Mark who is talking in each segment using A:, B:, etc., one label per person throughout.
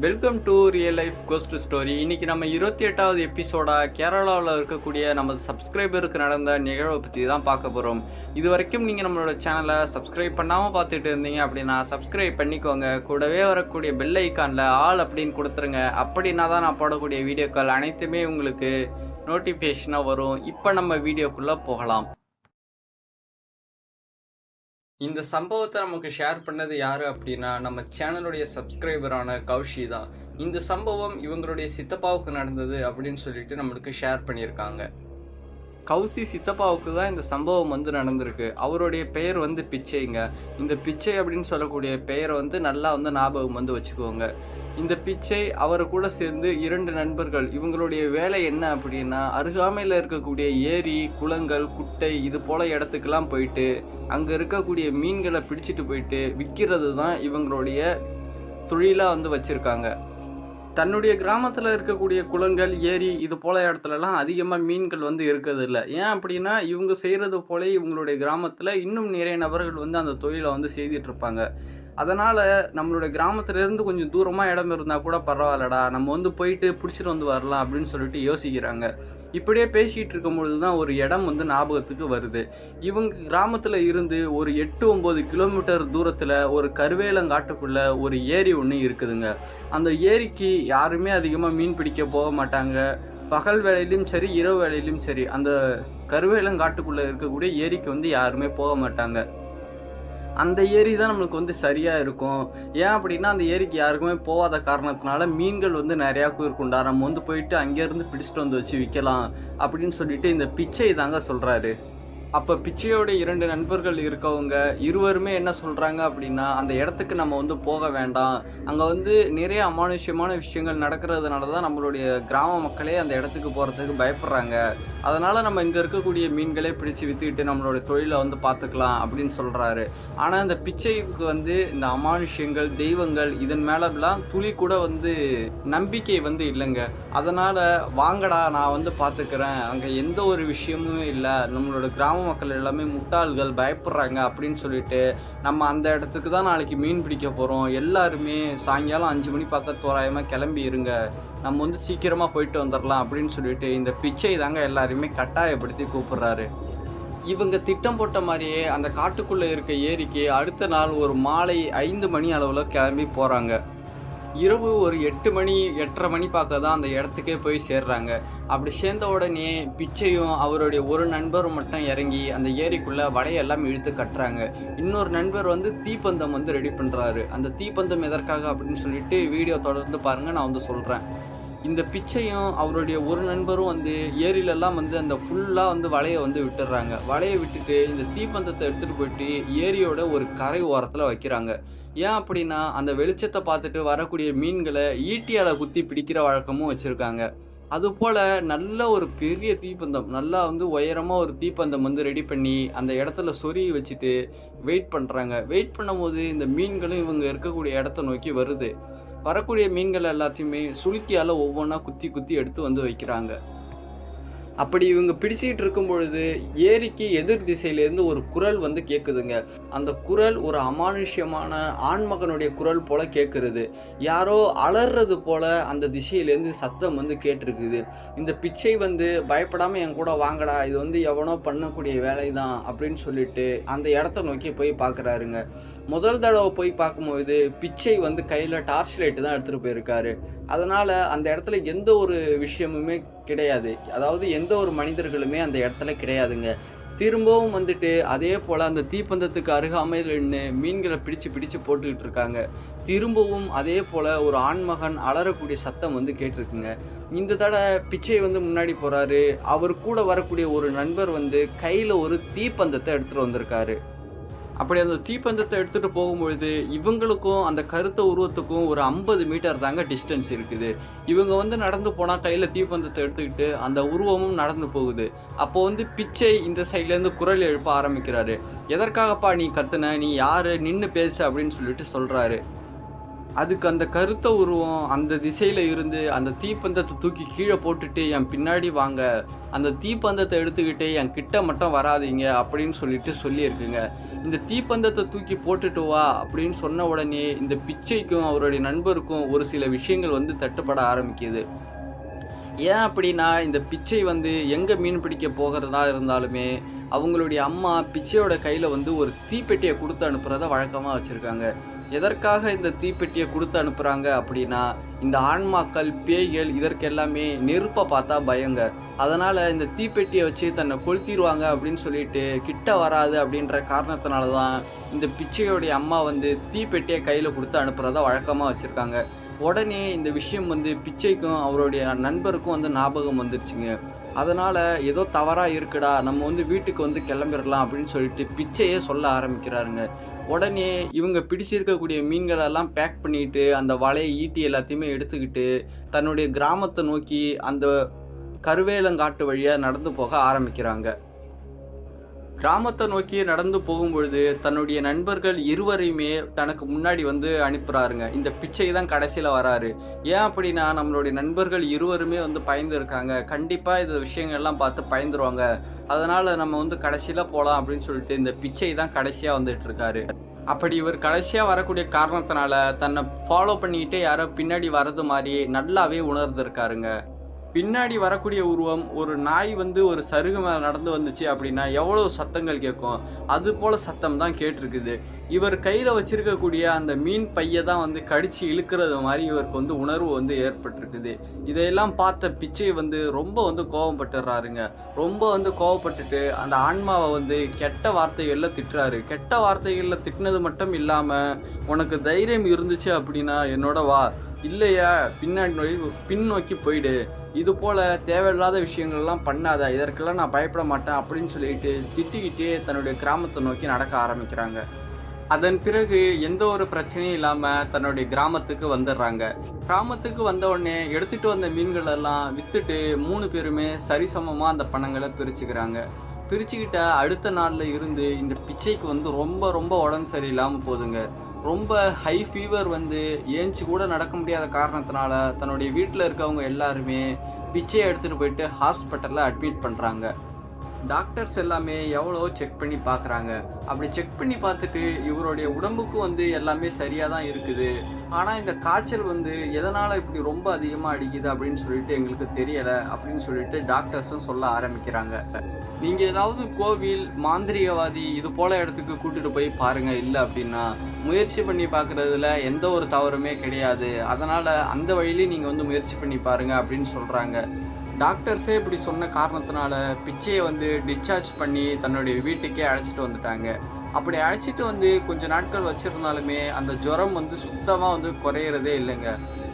A: Welcome to real life cost story. இன்னைக்கு நம்ம 28வது எபிசோடா கேரளாவில் இருக்கக்கூடிய நம்ம சப்ஸ்கிரைபருக்கு நடந்த நிகழ்வை பற்றி தான் பார்க்க போகிறோம். இது வரைக்கும் நீங்கள் நம்மளோட சேனலை சப்ஸ்கிரைப் பண்ணாமல் பார்த்துட்டு இருந்தீங்க அப்படின்னா சப்ஸ்கிரைப் பண்ணிக்கோங்க. கூடவே வரக்கூடிய பெல் ஐக்கானில் ஆல் அப்படின்னு கொடுத்துருங்க. அப்படின்னா தான் நான் போடக்கூடிய வீடியோக்கள் அனைத்துமே உங்களுக்கு நோட்டிஃபிகேஷனாக வரும். இப்போ நம்ம வீடியோக்குள்ளே போகலாம். இந்த சம்பவத்தை நமக்கு ஷேர் பண்ணது யார் அப்படின்னா நம்ம சேனலுடைய சப்ஸ்கிரைபரான கௌஷி தான். இந்த சம்பவம் இவங்களுடைய சித்தப்பாவுக்கு நடந்தது அப்படின்னு சொல்லிட்டு நம்மளுக்கு ஷேர் பண்ணியிருக்காங்க. கௌசி சித்தப்பாவுக்கு தான் இந்த சம்பவம் நடந்திருக்கு. அவருடைய பெயர் பிச்சைங்க. இந்த பிச்சை அப்படின்னு சொல்லக்கூடிய பெயரை நல்லா ஞாபகம் வச்சுக்கோங்க. இந்த பிச்சை அவரை கூட சேர்ந்து 2 நண்பர்கள். இவங்களுடைய வேலை என்ன அப்படின்னா அருகாமையில் இருக்கக்கூடிய ஏரி, குளங்கள், குட்டை இது போல இடத்துக்கெல்லாம் போயிட்டு அங்கே இருக்கக்கூடிய மீன்களை பிடிச்சிட்டு போயிட்டு விற்கிறது தான் இவங்களுடைய தொழிலாக வச்சுருக்காங்க. தன்னுடைய கிராமத்தில் இருக்கக்கூடிய குளங்கள், ஏரி இது போல இடத்துலலாம் அதிகமாக மீன்கள் இருக்கிறது இல்லை. ஏன் அப்படின்னா இவங்க செய்கிறது போல இவங்களுடைய கிராமத்தில் இன்னும் நிறைய நபர்கள் அந்த தொழிலை செய்துட்ருப்பாங்க. அதனால் நம்மளுடைய கிராமத்துலேருந்து கொஞ்சம் தூரமாக இடம் இருந்தால் கூட பரவாயில்லடா, நம்ம போயிட்டு பிடிச்சிட்டு வரலாம் அப்படின்னு சொல்லிட்டு யோசிக்கிறாங்க. இப்படியே பேசிகிட்டு இருக்கும்பொழுது தான் ஒரு இடம் ஞாபகத்துக்கு வருது. இவங்க கிராமத்தில் இருந்து ஒரு 8-9 கிலோமீட்டர் தூரத்தில் ஒரு கருவேலங்காட்டுக்குள்ளே ஒரு ஏரி ஒன்று இருக்குதுங்க. அந்த ஏரிக்கு யாருமே அதிகமாக மீன் பிடிக்க போக மாட்டாங்க. பகல் வேலையிலும் சரி, இரவு வேலையிலும் சரி, அந்த கருவேலங்காட்டுக்குள்ளே இருக்கக்கூடிய ஏரிக்கு யாருமே போக மாட்டாங்க. அந்த ஏரி தான் நம்மளுக்கு சரியாக இருக்கும். ஏன் அப்படின்னா அந்த ஏரிக்கு யாருக்குமே போகாத காரணத்தினால மீன்கள் நிறையா இருக்குண்டா, நம்ம போயிட்டு அங்கேருந்து பிடிச்சிட்டு வச்சு விற்கலாம் அப்படின்னு சொல்லிட்டு இந்த பிச்சை தாங்க சொல்கிறாரு. அப்போ பிச்சையோட 2 நண்பர்கள் இருக்கவங்க இருவருமே என்ன சொல்கிறாங்க அப்படின்னா அந்த இடத்துக்கு நம்ம போக வேண்டாம், அங்கே நிறைய அமானுஷ்யமான விஷயங்கள் நடக்கிறதுனால தான் நம்மளுடைய கிராம மக்களே அந்த இடத்துக்கு போகிறதுக்கு பயப்படுறாங்க. அதனால் நம்ம இங்கே இருக்கக்கூடிய மீன்களே பிடிச்சி விற்றுக்கிட்டு நம்மளோட தொழிலை பார்த்துக்கலாம் அப்படின்னு சொல்கிறாரு. ஆனால் இந்த பிச்சைக்கு இந்த அமானுஷ்யங்கள், தெய்வங்கள் இதன் மேலெல்லாம் துளி கூட நம்பிக்கை இல்லைங்க. அதனால் வாங்கடா நான் பார்த்துக்கிறேன், அங்கே எந்த ஒரு விஷயமுமே இல்லை, நம்மளோட கிராம மக்கள் எல்லாமே முட்டாள்கள், பயப்படுறாங்க அப்படின்னு சொல்லிட்டு நம்ம அந்த இடத்துக்கு தான் நாளைக்கு மீன் பிடிக்க போகிறோம், எல்லாருமே சாயங்காலம் 5 மணி பக்கம் தோராயமாக கிளம்பி இருங்க, நம்ம சீக்கிரமாக போயிட்டு வந்துடலாம் அப்படின்னு சொல்லிட்டு இந்த பிச்சை தாங்க எல்லாருமே கட்டாயப்படுத்தி கூப்பிடுறாரு. இவங்க திட்டம் போட்ட மாதிரியே அந்த காட்டுக்குள்ளே இருக்க ஏரிக்கு அடுத்த நாள் ஒரு மாலை 5 மணி அளவில் கிளம்பி போகிறாங்க. இரவு ஒரு 8 மணி 8:30 மணி பார்க்க தான் அந்த இடத்துக்கே போய் சேர்றாங்க. அப்படி சேர்ந்த உடனே பிச்சையும் அவருடைய ஒரு நண்பரும் மட்டும் இறங்கி அந்த ஏரிக்குள்ளே வலையெல்லாம் இழுத்து கட்டுறாங்க. இன்னொரு நண்பர் தீப்பந்தம் ரெடி பண்ணுறாரு. அந்த தீப்பந்தம் எதற்காக அப்படின்னு சொல்லிட்டு வீடியோ தொடர்ந்து பாருங்கள், நான் சொல்கிறேன். இந்த பிச்சையும் அவருடைய ஒரு நண்பரும் ஏரியிலெல்லாம் அந்த ஃபுல்லாக வலையை விட்டுடுறாங்க. வலையை விட்டுட்டு இந்த தீப்பந்தத்தை எடுத்துகிட்டு போயிட்டு ஏரியோட ஒரு கரை ஓரத்தில் வைக்கிறாங்க. ஏன் அப்படின்னா அந்த வெளிச்சத்தை பார்த்துட்டு வரக்கூடிய மீன்களை ஈட்டியால் குத்தி பிடிக்கிற வழக்கமும் வச்சுருக்காங்க. அதுபோல் நல்ல ஒரு பெரிய தீப்பந்தம், நல்லா உயரமாக ஒரு தீப்பந்தம் ரெடி பண்ணி அந்த இடத்துல சொருகி வச்சுட்டு வெயிட் பண்ணுறாங்க. வெயிட் பண்ணும்போது இந்த மீன்களும் இவங்க இருக்கக்கூடிய இடத்த நோக்கி வருது. வரக்கூடிய மீன்கள் எல்லாத்தையுமே சுளுக்கியால் ஒவ்வொன்றா குத்தி குத்தி எடுத்து வைக்கிறாங்க. அப்படி இவங்க பிடிச்சிக்கிட்டு இருக்கும் பொழுது ஏரிக்கு எதிர் திசையிலேருந்து ஒரு குரல் கேட்குதுங்க. அந்த குரல் ஒரு அமானுஷ்யமான ஆண்மகனுடைய குரல் போல கேட்குறது. யாரோ அலறது போல அந்த திசையிலேருந்து சத்தம் கேட்டிருக்குது. இந்த பிச்சை பயப்படாமல் என் கூட வாங்கடா, இது எவனோ பண்ணக்கூடிய வேலை தான் அப்படின்னு சொல்லிட்டு அந்த இடத்த நோக்கி போய் பார்க்குறாருங்க. முதல் தடவை போய் பார்க்கும்போது பிச்சை கையில் டார்ச் லைட்டு தான் எடுத்துகிட்டு போயிருக்காரு. அதனால் அந்த இடத்துல எந்த ஒரு விஷயமுமே கிடையாது, அதாவது எந்த ஒரு மனிதர்களுமே அந்த இடத்துல கிடையாதுங்க. திரும்பவும் அதே போல் அந்த தீப்பந்தத்துக்கு அருகாமையில் நின்று மீன்களை பிடிச்சு போட்டுக்கிட்டு இருக்காங்க. திரும்பவும் அதே போல் ஒரு ஆண்மகன் அலறக்கூடிய சத்தம் கேட்டிருக்குங்க. இந்த தடவை பிச்சை முன்னாடி போகிறாரு. அவர் கூட வரக்கூடிய ஒரு நண்பர் கையில் ஒரு தீப்பந்தத்தை எடுத்துகிட்டு வந்திருக்காரு. அப்படி அந்த தீப்பந்தத்தை எடுத்துகிட்டு போகும்பொழுது இவங்களுக்கும் அந்த கருத்த உருவத்துக்கும் ஒரு 50 மீட்டர் தாங்க டிஸ்டன்ஸ் இருக்குது. இவங்க நடந்து போனால் கையில் தீப்பந்தத்தை எடுத்துக்கிட்டு அந்த உருவமும் நடந்து போகுது. அப்போது பிச்சை இந்த சைட்லேருந்து குரல் எழுப்ப ஆரம்பிக்கிறாரு. எதற்காகப்பா நீ கத்துன, நீ யார், நின்று பேசு அப்படின்னு சொல்லிட்டு சொல்கிறாரு. அதுக்கு அந்த கருத்த உருவம் அந்த திசையில இருந்து அந்த தீப்பந்தத்தை தூக்கி கீழே போட்டுட்டு என் பின்னாடி வாங்க, அந்த தீப்பந்தத்தை எடுத்துக்கிட்டு என் கிட்ட மட்டும் வராதீங்க அப்படின்னு சொல்லிட்டு சொல்லியிருக்குங்க. இந்த தீப்பந்தத்தை தூக்கி போட்டுட்டு வா அப்படின்னு சொன்ன உடனே இந்த பிச்சைக்கும் அவருடைய நண்பருக்கும் ஒரு சில விஷயங்கள் வந்து தட்டுப்பட ஆரம்பிக்குது. ஏன் அப்படின்னா, இந்த பிச்சை வந்து எங்கே மீன் பிடிக்க போகிறதா இருந்தாலுமே அவங்களுடைய அம்மா பிச்சையோட கையில் வந்து ஒரு தீப்பெட்டியை கொடுத்து அனுப்புகிறத வழக்கமாக வச்சுருக்காங்க. எதற்காக இந்த தீப்பெட்டியை கொடுத்து அனுப்புகிறாங்க அப்படின்னா, இந்த ஆன்மாக்கள் பேய்கள் இதற்கெல்லாமே நெருப்பை பார்த்தா பயங்க. அதனால் இந்த தீப்பெட்டியை வச்சு தன்னை கொளுத்திடுவாங்க அப்படின்னு சொல்லிட்டு கிட்ட வராது அப்படின்ற காரணத்தினால தான் இந்த பிச்சையோடைய அம்மா வந்து தீப்பெட்டியை கையில் கொடுத்து அனுப்புகிறத வழக்கமாக வச்சுருக்காங்க. உடனே இந்த விஷயம் வந்து பிச்சைக்கும் அவருடைய நண்பருக்கும் வந்து ஞாபகம் வந்துருச்சுங்க. அதனால் ஏதோ தவறாக இருக்குடா, நம்ம வந்து வீட்டுக்கு வந்து கிளம்பிடலாம் அப்படின்னு சொல்லிட்டு பிச்சையே சொல்ல ஆரம்பிக்கிறாருங்க. உடனே இவங்க பிடிச்சிருக்கக்கூடிய மீன்களெல்லாம் பேக் பண்ணிட்டு அந்த வலை ஈட்டி எல்லாத்தையுமே எடுத்துக்கிட்டு தன்னுடைய கிராமத்தை நோக்கி அந்த கருவேலங்காட்டு வழியாக நடந்து போக ஆரம்பிக்கிறாங்க. கிராமத்தை நோக்கி நடந்து போகும்பொழுது தன்னுடைய நண்பர்கள் இருவரையுமே தனக்கு முன்னாடி வந்து அனுப்புகிறாருங்க. இந்த பிச்சை தான் கடைசியில் வராரு. ஏன் அப்படின்னா, நம்மளுடைய நண்பர்கள் இருவருமே வந்து பயந்து இருக்காங்க. கண்டிப்பாக இந்த விஷயங்கள்லாம் பார்த்து பயந்துருவாங்க. அதனால் நம்ம வந்து கடைசியில் போகலாம் அப்படின்னு சொல்லிட்டு இந்த பிச்சை தான் கடைசியாக வந்துட்டு இருக்காரு. அப்படி இவர் கடைசியாக வரக்கூடிய காரணத்தினால தன்னை ஃபாலோ பண்ணிக்கிட்டே யாரோ பின்னாடி வர்றது மாதிரி நல்லாவே உணர்ந்திருக்காருங்க. பின்னாடி வரக்கூடிய உருவம் ஒரு நாய் வந்து ஒரு சருகு மேலே நடந்து வந்துச்சு அப்படின்னா எவ்வளோ சத்தங்கள் கேட்கும், அது போல் சத்தம் தான் கேட்டிருக்குது. இவர் கையில் வச்சிருக்கக்கூடிய அந்த மீன் பையை தான் வந்து கடிச்சு இழுக்கிறது மாதிரி இவருக்கு வந்து உணர்வு வந்து ஏற்பட்டிருக்குது. இதையெல்லாம் பார்த்த பிச்சை வந்து ரொம்ப வந்து கோபப்பட்டுறாருங்க. ரொம்ப வந்து கோபப்பட்டுட்டு அந்த ஆன்மாவை வந்து கெட்ட வார்த்தைகளில் திட்டுறாரு. கெட்ட வார்த்தைகளில் திட்டினது மட்டும் இல்லாமல், உனக்கு தைரியம் இருந்துச்சு அப்படின்னா என்னோட வா, இல்லையா பின் நோக்கி போயிடு, இது போல் தேவையில்லாத விஷயங்கள்லாம் பண்ணாத, இதற்கெல்லாம் நான் பயப்பட மாட்டேன் அப்படின்னு சொல்லிட்டு திட்டிக்கிட்டே தன்னுடைய கிராமத்தை நோக்கி நடக்க ஆரம்பிக்கிறாங்க. அதன் பிறகு எந்த ஒரு பிரச்சனையும் இல்லாமல் தன்னுடைய கிராமத்துக்கு வந்துடுறாங்க. கிராமத்துக்கு வந்த உடனே எடுத்துகிட்டு வந்த மீன்கள் எல்லாம் விற்றுட்டு 3 பேருமே சரிசமமாக அந்த பணங்களை பிரிச்சுக்கிறாங்க. பிரிச்சுக்கிட்ட அடுத்த நாளில் இருந்து இந்த பிச்சைக்கு வந்து ரொம்ப ரொம்ப உடம்பு சரியில்லாமல் போகுதுங்க. ரொம்ப ஹை ஃபீவர் வந்து ஏஞ்சி கூட நடக்க முடியாத காரணத்தினால தன்னுடைய வீட்டில் இருக்கவங்க எல்லாருமே பிச்சையை எடுத்துகிட்டு போயிட்டு ஹாஸ்பிட்டலில் அட்மிட் பண்ணுறாங்க. டாக்டர்ஸ் எல்லாமே எவ்வளோ செக் பண்ணி பார்க்குறாங்க. அப்படி செக் பண்ணி பார்த்துட்டு இவருடைய உடம்புக்கு வந்து எல்லாமே சரியாக தான் இருக்குது. ஆனால் இந்த காய்ச்சல் வந்து எதனால் இப்படி ரொம்ப அதிகமாக அடிக்குது அப்படின்னு சொல்லிட்டு எங்களுக்கு தெரியலை அப்படின்னு சொல்லிட்டு டாக்டர்ஸும் சொல்ல ஆரம்பிக்கிறாங்க. நீங்கள் ஏதாவது கோவில், மாந்திரிகவாதி இது போல் இடத்துக்கு கூட்டிகிட்டு போய் பாருங்கள். இல்லை அப்படின்னா முயற்சி பண்ணி பார்க்குறதுல எந்த ஒரு தவறுமே கிடையாது. அதனால் அந்த வழியிலே நீங்கள் வந்து முயற்சி பண்ணி பாருங்கள் அப்படின்னு சொல்கிறாங்க. டாக்டர்ஸே இப்படி சொன்ன காரணத்தினால பிச்சையை வந்து டிஸ்சார்ஜ் பண்ணி தன்னுடைய வீட்டுக்கே அழைச்சிட்டு வந்துட்டாங்க. அப்படி அழைச்சிட்டு வந்து கொஞ்ச நாட்கள் வச்சுருந்தாலுமே அந்த ஜுரம் வந்து சுத்தமாக வந்து குறையிறதே இல்லைங்க.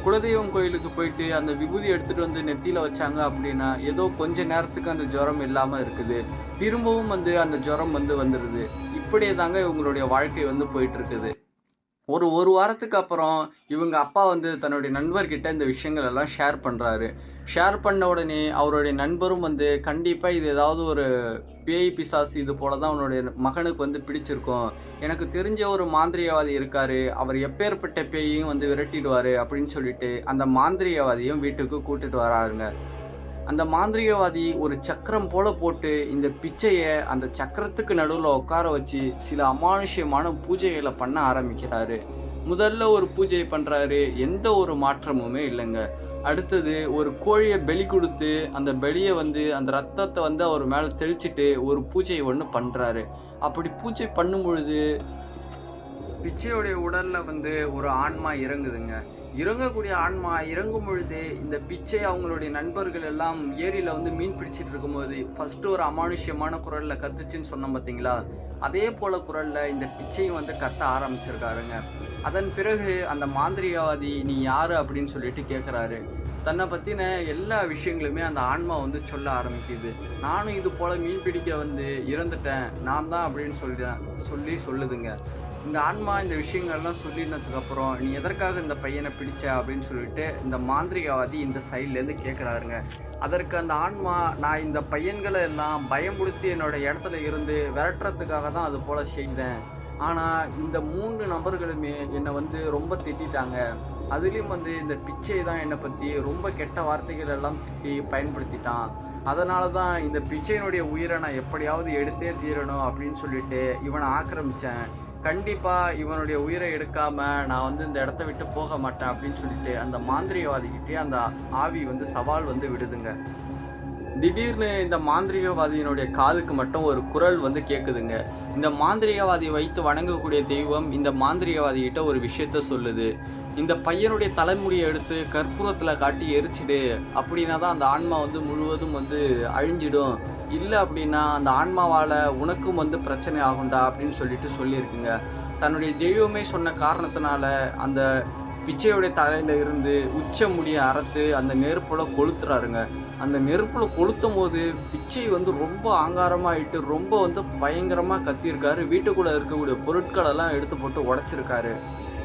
A: குலதெய்வம் கோயிலுக்கு போயிட்டு அந்த விபூதி எடுத்துகிட்டு வந்து நெத்தியில் வச்சாங்க அப்படின்னா ஏதோ கொஞ்ச நேரத்துக்கு அந்த ஜுரம் இல்லாமல் இருக்குது, திரும்பவும் வந்து அந்த ஜுரம் வந்து வந்துடுது. இப்படியே தாங்க இவங்களுடைய வாழ்க்கை வந்து போயிட்டுருக்குது. ஒரு வாரத்துக்கு அப்புறம் இவங்க அப்பா வந்து தன்னுடைய நண்பர்கிட்ட இந்த விஷயங்கள் எல்லாம் ஷேர் பண்ணுறாரு. ஷேர் பண்ண உடனே அவருடைய நண்பரும் வந்து கண்டிப்பாக இது ஏதாவது ஒரு பேய் பிசாசு இது போல தான் அவனுடைய மகனுக்கு வந்து பிடிச்சிருக்கும், எனக்கு தெரிஞ்ச ஒரு மாந்திரிகவாதி இருக்கார், அவர் எப்பேற்பட்ட பேயையும் வந்து விரட்டிடுவார் அப்படின்னு சொல்லிட்டு அந்த மாந்திரிகவாதியும் வீட்டுக்கு கூட்டிட்டு வராருங்க. அந்த மாந்திரிகவாதி ஒரு சக்கரம் போல போட்டு இந்த பிச்சையை அந்த சக்கரத்துக்கு நடுவில் உட்கார வச்சு சில அமானுஷ்யமான பூஜைகளை பண்ண ஆரம்பிக்கிறாரு. முதல்ல ஒரு பூஜை பண்ணுறாரு, எந்த ஒரு மாற்றமுமே இல்லைங்க. அடுத்தது ஒரு கோழியை பலி கொடுத்து அந்த பலியை வந்து அந்த ரத்தத்தை வந்து அவர் மேலே தெளிச்சிட்டு ஒரு பூஜை ஒன்று பண்ணுறாரு. அப்படி பூஜை பண்ணும் பொழுது பிச்சையோடைய உடலில் வந்து ஒரு ஆன்மா இறங்குதுங்க. இறங்கக்கூடிய ஆன்மா இறங்கும் பொழுது இந்த பிச்சை அவங்களுடைய நண்பர்கள் எல்லாம் ஏரியில் வந்து மீன் பிடிச்சிட்டு இருக்கும்போது ஃபஸ்ட்டு ஒரு அமானுஷ்யமான குரலில் கத்துச்சுன்னு சொன்னோம் பார்த்தீங்களா, அதே போல் குரலில் இந்த பிச்சையும் வந்து கத்த ஆரம்பிச்சிருக்காருங்க. அதன் பிறகு அந்த மாந்திரிகவாதி நீ யார் அப்படின்னு சொல்லிட்டு கேட்குறாரு. தன்னை பற்றின எல்லா விஷயங்களுமே அந்த ஆன்மா வந்து சொல்ல ஆரம்பிக்குது. நானும் இது போல் மீன் பிடிக்க வந்து இறந்துட்டேன், நான் தான் அப்படின்னு சொல்லுதுங்க. இந்த ஆன்மா இந்த விஷயங்கள்லாம் சொல்லினதுக்கப்புறம் நீ எதற்காக இந்த பையனை பிடிச்ச அப்படின்னு சொல்லிட்டு இந்த மாந்திரிகவாதி இந்த சைட்லேருந்து கேட்குறாருங்க. அதற்கு அந்த ஆன்மா, நான் இந்த பையன்களை எல்லாம் பயம்படுத்தி என்னோட இடத்துல இருந்து விரட்டுறதுக்காக தான் அது போல் செய்தேன், ஆனால் இந்த 3 நபர்களுமே என்னை வந்து ரொம்ப திட்டாங்க. அதுலேயும் வந்து இந்த பிச்சை தான் என்னை பற்றி ரொம்ப கெட்ட வார்த்தைகள் எல்லாம் திட்டி பயன்படுத்திட்டான். அதனால தான் இந்த பிச்சையினுடைய உயிரை நான் எப்படியாவது எடுத்தே தீரணும் அப்படின்னு சொல்லிட்டு இவனை ஆக்கிரமித்தேன். கண்டிப்பாக இவனுடைய உயிரை எடுக்காம நான் வந்து இந்த இடத்த விட்டு போக மாட்டேன் அப்படின்னு சொல்லிட்டு அந்த மாந்திரிகவாதிகிட்டே அந்த ஆவி வந்து சவால் வந்து விடுதுங்க. திடீர்னு இந்த மாந்திரிகவாதியினுடைய காதுக்கு மட்டும் ஒரு குரல் வந்து கேட்குதுங்க. இந்த மாந்திரிகவாதி வைத்து வணங்கக்கூடிய தெய்வம் இந்த மாந்திரிகவாதிகிட்ட ஒரு விஷயத்த சொல்லுது. இந்த பையனுடைய தலைமுடியை எடுத்து கற்பூரத்தில் காட்டி எரிச்சிடு, அப்படின்னா தான் அந்த ஆன்மா வந்து முழுவதும் வந்து அழிஞ்சிடும். இல்லை அப்படின்னா அந்த ஆன்மாவால் உனக்கும் வந்து பிரச்சனை ஆகும்டா அப்படின்னு சொல்லியிருக்குங்க. தன்னுடைய தெய்வமே சொன்ன காரணத்தினால அந்த பிச்சையுடைய தலையில இருந்து உச்ச முடியை அறுத்து அந்த நெருப்புல கொளுத்துறாருங்க. அந்த நெருப்புல கொளுத்தும் போது பிச்சை வந்து ரொம்ப ஆங்காரமாயிட்டு ரொம்ப வந்து பயங்கரமா கத்தியிருக்காரு. வீட்டுக்குள்ள இருக்கக்கூடிய பொருட்கள் எல்லாம் எடுத்து போட்டு உடைச்சிருக்காரு.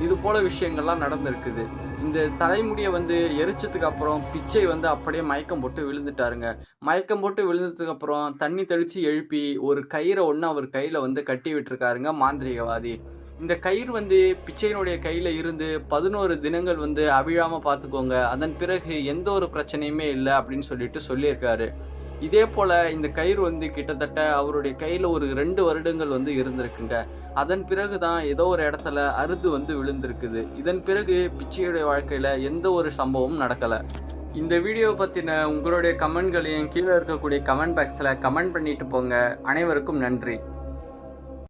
A: இது போல விஷயங்கள்லாம் நடந்திருக்குது. இந்த தலைமுடியை வந்து எரிச்சதுக்கு அப்புறம் பிச்சை வந்து அப்படியே மயக்கம் போட்டு விழுந்துட்டாருங்க. மயக்கம் போட்டு விழுந்ததுக்கு அப்புறம் தண்ணி தெளிச்சு எழுப்பி ஒரு கயிறை ஒன்று அவர் கையில வந்து கட்டி விட்டுருக்காருங்க மாந்திரிகவாதி. இந்த கயிறு வந்து பிச்சையினுடைய கையில இருந்து 11 தினங்கள் வந்து அவிழாம பார்த்துக்கோங்க, அதன் பிறகு எந்த ஒரு பிரச்சனையுமே இல்லை அப்படின்னு சொல்லியிருக்காரு. இதே போல இந்த கயிறு வந்து கிட்டத்தட்ட அவருடைய கையில ஒரு 2 வருடங்கள் வந்து இருந்திருக்குங்க. அதன் பிறகுதான் ஏதோ ஒரு இடத்துல அறுது வந்து விழுந்திருக்குது. இதன் பிறகு பிச்சையுடைய வாழ்க்கையில எந்த ஒரு சம்பவமும் நடக்கல. இந்த வீடியோ பத்தின உங்களுடைய கமெண்ட்களையும் கீழே இருக்கக்கூடிய கமெண்ட் பாக்ஸ்ல கமெண்ட் பண்ணிட்டு போங்க. அனைவருக்கும் நன்றி.